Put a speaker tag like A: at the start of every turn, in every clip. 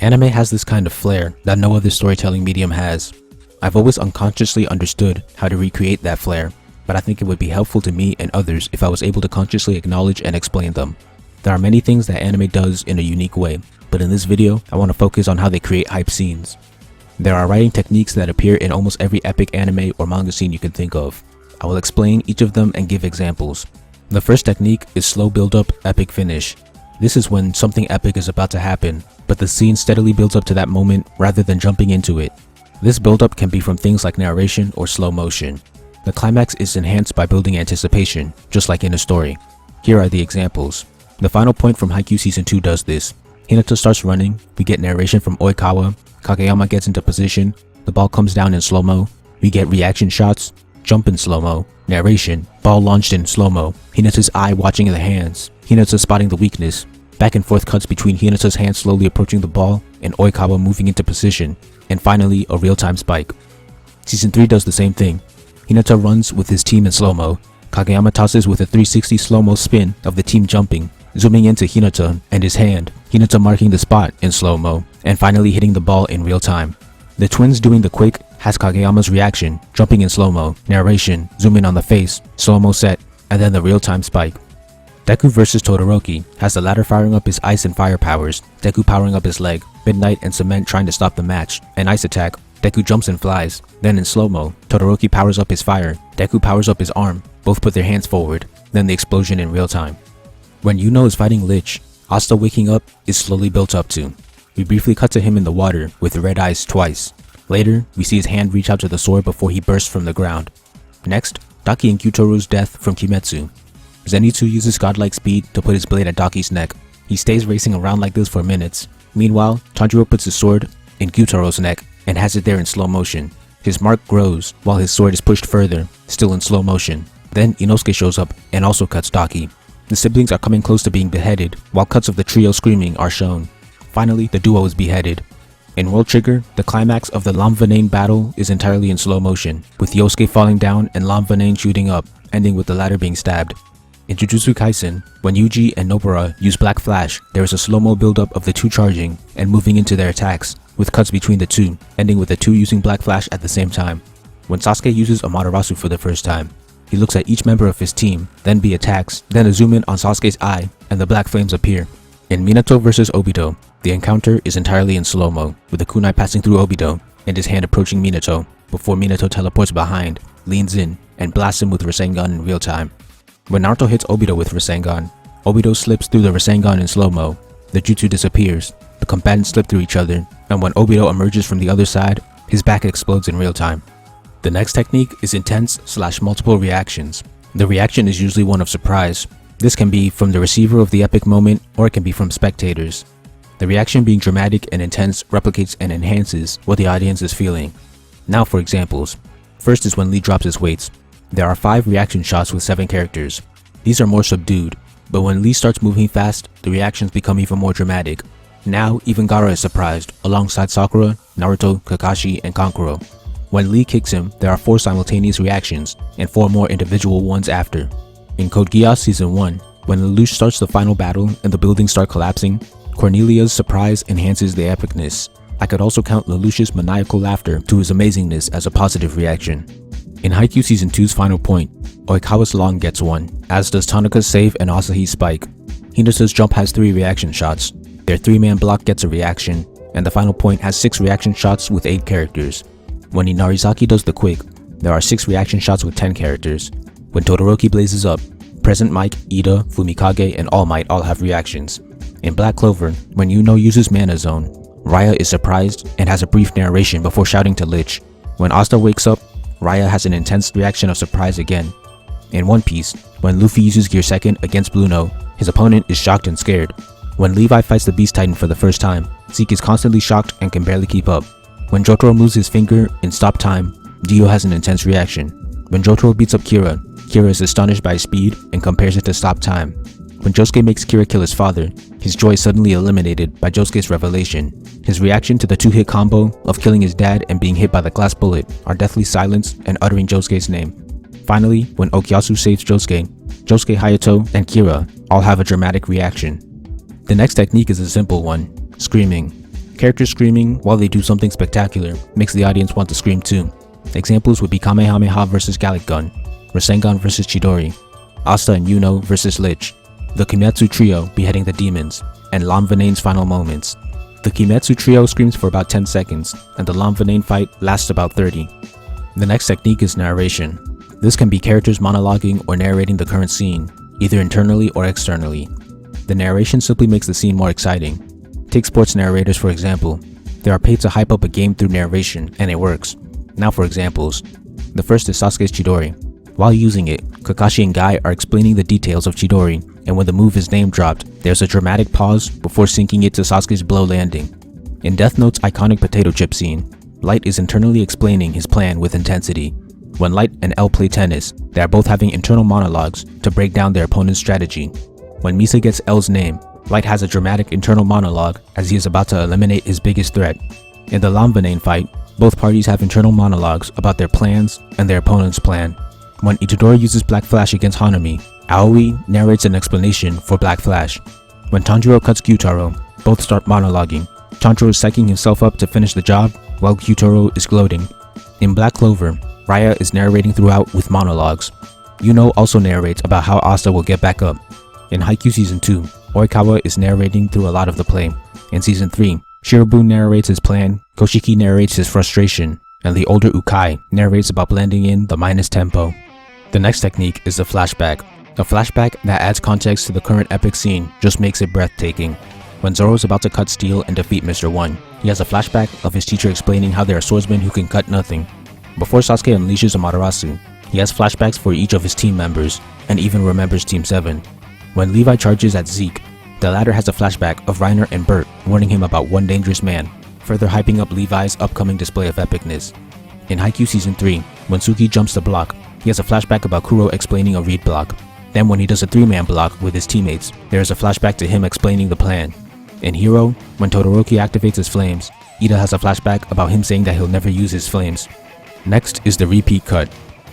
A: Anime has this kind of flair that no other storytelling medium has. I've always unconsciously understood how to recreate that flair, but I think it would be helpful to me and others if I was able to consciously acknowledge and explain them. There are many things that anime does in a unique way, but in this video, I want to focus on how they create hype scenes. There are writing techniques that appear in almost every epic anime or manga scene you can think of. I will explain each of them and give examples. The first technique is slow build-up, epic finish. This is when something epic is about to happen, but the scene steadily builds up to that moment rather than jumping into it. This build-up can be from things like narration or slow motion. The climax is enhanced by building anticipation, just like in a story. Here are the examples. The final point from Haikyuu Season 2 does this. Hinata starts running, we get narration from Oikawa, Kageyama gets into position, the ball comes down in slow-mo, we get reaction shots, jump in slow-mo, narration, ball launched in slow-mo, Hinata's eye watching the hands, Hinata spotting the weakness, back and forth cuts between Hinata's hands slowly approaching the ball and Oikawa moving into position, and finally a real-time spike. Season 3 does the same thing. Hinata runs with his team in slow-mo, Kageyama tosses with a 360 slow-mo spin of the team jumping, zooming into Hinata and his hand, Hinata marking the spot in slow-mo, and finally hitting the ball in real time. The twins doing the quake has Kageyama's reaction, jumping in slow-mo, narration, zoom in on the face, slow-mo set, and then the real-time spike. Deku vs Todoroki has the latter firing up his ice and fire powers, Deku powering up his leg, Midnight and Cement trying to stop the match, an ice attack, Deku jumps and flies, then in slow-mo, Todoroki powers up his fire, Deku powers up his arm, both put their hands forward, then the explosion in real time. When Yuno is fighting Lich, Asta waking up is slowly built up to. We briefly cut to him in the water with red eyes twice. Later, we see his hand reach out to the sword before he bursts from the ground. Next, Daki and Gyutoru's death from Kimetsu. Zenitsu uses godlike speed to put his blade at Daki's neck. He stays racing around like this for minutes. Meanwhile, Tanjiro puts his sword in Gyutoru's neck and has it there in slow motion. His mark grows while his sword is pushed further, still in slow motion. Then Inosuke shows up and also cuts Daki. The siblings are coming close to being beheaded, while cuts of the trio screaming are shown. Finally, the duo is beheaded. In World Trigger, the climax of the Lamvanane battle is entirely in slow motion, with Yosuke falling down and Lamvanane shooting up, ending with the latter being stabbed. In Jujutsu Kaisen, when Yuji and Nobara use Black Flash, there is a slow-mo build-up of the two charging and moving into their attacks, with cuts between the two, ending with the two using Black Flash at the same time. When Sasuke uses Amaterasu for the first time, he looks at each member of his team, then B attacks, then a zoom in on Sasuke's eye, and the black flames appear. In Minato vs Obito, the encounter is entirely in slow-mo, with the kunai passing through Obito, and his hand approaching Minato, before Minato teleports behind, leans in, and blasts him with Rasengan in real time. When Naruto hits Obito with Rasengan, Obito slips through the Rasengan in slow-mo, the jutsu disappears, the combatants slip through each other, and when Obito emerges from the other side, his back explodes in real time. The next technique is intense/multiple reactions. The reaction is usually one of surprise. This can be from the receiver of the epic moment, or it can be from spectators. The reaction being dramatic and intense replicates and enhances what the audience is feeling. Now for examples. First is when Lee drops his weights. There are 5 reaction shots with 7 characters. These are more subdued, but when Lee starts moving fast, the reactions become even more dramatic. Now even Gaara is surprised, alongside Sakura, Naruto, Kakashi, and Kankuro. When Lee kicks him, there are 4 simultaneous reactions, and 4 more individual ones after. In Code Geass Season 1, when Lelouch starts the final battle and the buildings start collapsing, Cornelia's surprise enhances the epicness. I could also count Lelouch's maniacal laughter to his amazingness as a positive reaction. In Haikyuu Season 2's final point, Oikawa's long gets 1, as does Tanaka's save and Asahi's spike. Hinata's jump has 3 reaction shots, their 3-man block gets a reaction, and the final point has 6 reaction shots with 8 characters. When Inarizaki does the quake, there are 6 reaction shots with 10 characters. When Todoroki blazes up, Present Mic, Ida, Fumikage, and All Might all have reactions. In Black Clover, when Yuno uses Mana Zone, Raya is surprised and has a brief narration before shouting to Lich. When Asta wakes up, Raya has an intense reaction of surprise again. In One Piece, when Luffy uses Gear Second against Blueno, his opponent is shocked and scared. When Levi fights the Beast Titan for the first time, Zeke is constantly shocked and can barely keep up. When Jotaro moves his finger in Stop Time, Dio has an intense reaction. When Jotaro beats up Kira, Kira is astonished by his speed and compares it to Stop Time. When Josuke makes Kira kill his father, his joy is suddenly eliminated by Josuke's revelation. His reaction to the 2-hit combo of killing his dad and being hit by the glass bullet are deathly silence and uttering Josuke's name. Finally, when Okuyasu saves Josuke, Josuke, Hayato, and Kira all have a dramatic reaction. The next technique is a simple one, screaming. Characters screaming while they do something spectacular makes the audience want to scream too. Examples would be Kamehameha vs Gallic Gun, Rasengan vs Chidori, Asta and Yuno vs Lich, the Kimetsu Trio beheading the demons, and Lamvanene's final moments. The Kimetsu Trio screams for about 10 seconds, and the Lamvanene fight lasts about 30. The next technique is narration. This can be characters monologuing or narrating the current scene, either internally or externally. The narration simply makes the scene more exciting. Take sports narrators for example. They are paid to hype up a game through narration, and it works. Now for examples. The first is Sasuke's Chidori. While using it, Kakashi and Guy are explaining the details of Chidori, and when the move is name dropped, there's a dramatic pause before syncing it to Sasuke's blow landing. In Death Note's iconic potato chip scene, Light is internally explaining his plan with intensity. When Light and L play tennis, they are both having internal monologues to break down their opponent's strategy. When Misa gets L's name, Light has a dramatic internal monologue as he is about to eliminate his biggest threat. In the Lamvanene fight, both parties have internal monologues about their plans and their opponent's plan. When Itadori uses Black Flash against Hanami, Aoi narrates an explanation for Black Flash. When Tanjiro cuts Gyutaro, both start monologuing. Tanjiro is psyching himself up to finish the job, while Gyutaro is gloating. In Black Clover, Raya is narrating throughout with monologues. Yuno also narrates about how Asta will get back up. In Haikyuu Season 2, Oikawa is narrating through a lot of the play. In Season 3, Shirobun narrates his plan, Koshiki narrates his frustration, and the older Ukai narrates about blending in the minus tempo. The next technique is the flashback. A flashback that adds context to the current epic scene just makes it breathtaking. When Zoro is about to cut steel and defeat Mr. One, he has a flashback of his teacher explaining how there are swordsmen who can cut nothing. Before Sasuke unleashes Amaterasu, he has flashbacks for each of his team members, and even remembers Team 7. When Levi charges at Zeke, the latter has a flashback of Reiner and Bert warning him about one dangerous man, further hyping up Levi's upcoming display of epicness. In Haikyuu Season 3, when Suki jumps the block, he has a flashback about Kuro explaining a read block. Then when he does a 3-man block with his teammates, there is a flashback to him explaining the plan. In Hero, when Todoroki activates his flames, Ida has a flashback about him saying that he'll never use his flames. Next is the repeat cut.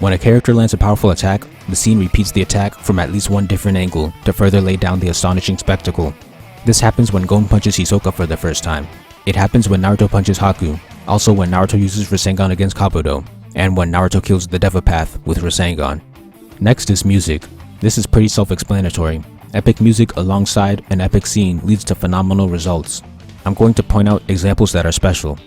A: When a character lands a powerful attack, the scene repeats the attack from at least one different angle to further lay down the astonishing spectacle. This happens when Gon punches Hisoka for the first time. It happens when Naruto punches Haku, also when Naruto uses Rasengan against Kabuto, and when Naruto kills the Devapath with Rasengan. Next is music. This is pretty self-explanatory. Epic music alongside an epic scene leads to phenomenal results. I'm going to point out examples that are special.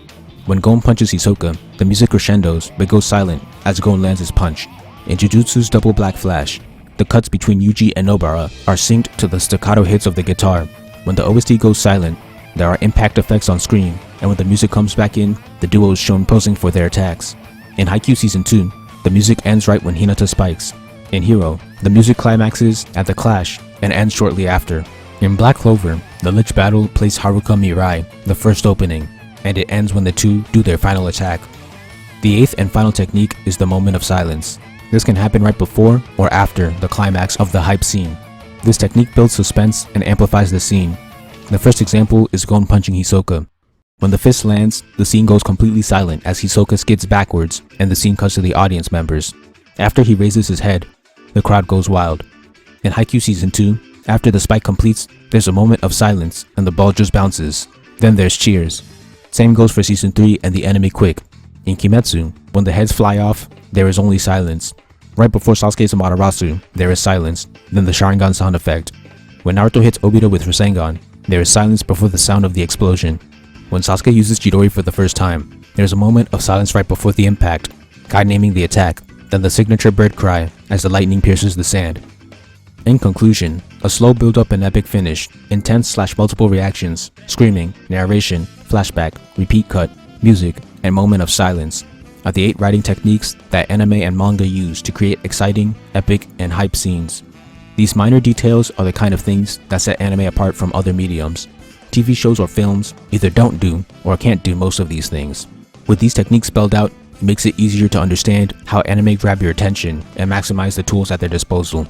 A: When Gon punches Hisoka, the music crescendos but goes silent as Gon lands his punch. In Jujutsu's Double Black Flash, the cuts between Yuji and Nobara are synced to the staccato hits of the guitar. When the OST goes silent, there are impact effects on screen, and when the music comes back in, the duo is shown posing for their attacks. In Haikyuu Season 2, the music ends right when Hinata spikes. In Hero, the music climaxes at the clash and ends shortly after. In Black Clover, the Lich battle plays Haruka Mirai, the first opening, and it ends when the two do their final attack. The 8th and final technique is the moment of silence. This can happen right before or after the climax of the hype scene. This technique builds suspense and amplifies the scene. The first example is Gon punching Hisoka. When the fist lands, the scene goes completely silent as Hisoka skids backwards and the scene cuts to the audience members. After he raises his head, the crowd goes wild. In Haikyuu Season 2, after the spike completes, there's a moment of silence and the ball just bounces. Then there's cheers. Same goes for Season 3 and the enemy quick. In Kimetsu, when the heads fly off, there is only silence. Right before Sasuke's Amaterasu, there is silence, then the Sharingan sound effect. When Naruto hits Obito with Rasengan, there is silence before the sound of the explosion. When Sasuke uses Chidori for the first time, there's a moment of silence right before the impact, Guy naming the attack, then the signature bird cry as the lightning pierces the sand. In conclusion, a slow build-up and epic finish, intense/multiple reactions, screaming, narration, flashback, repeat cut, music, and moment of silence are the 8 writing techniques that anime and manga use to create exciting, epic, and hype scenes. These minor details are the kind of things that set anime apart from other mediums. TV shows or films either don't do or can't do most of these things. With these techniques spelled out, it makes it easier to understand how anime grab your attention and maximize the tools at their disposal.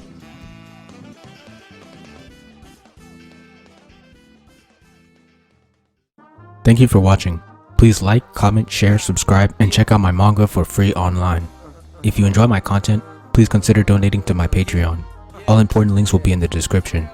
A: Thank you for watching. Please like, comment, share, subscribe, and check out my manga for free online. If you enjoy my content, please consider donating to my Patreon. All important links will be in the description.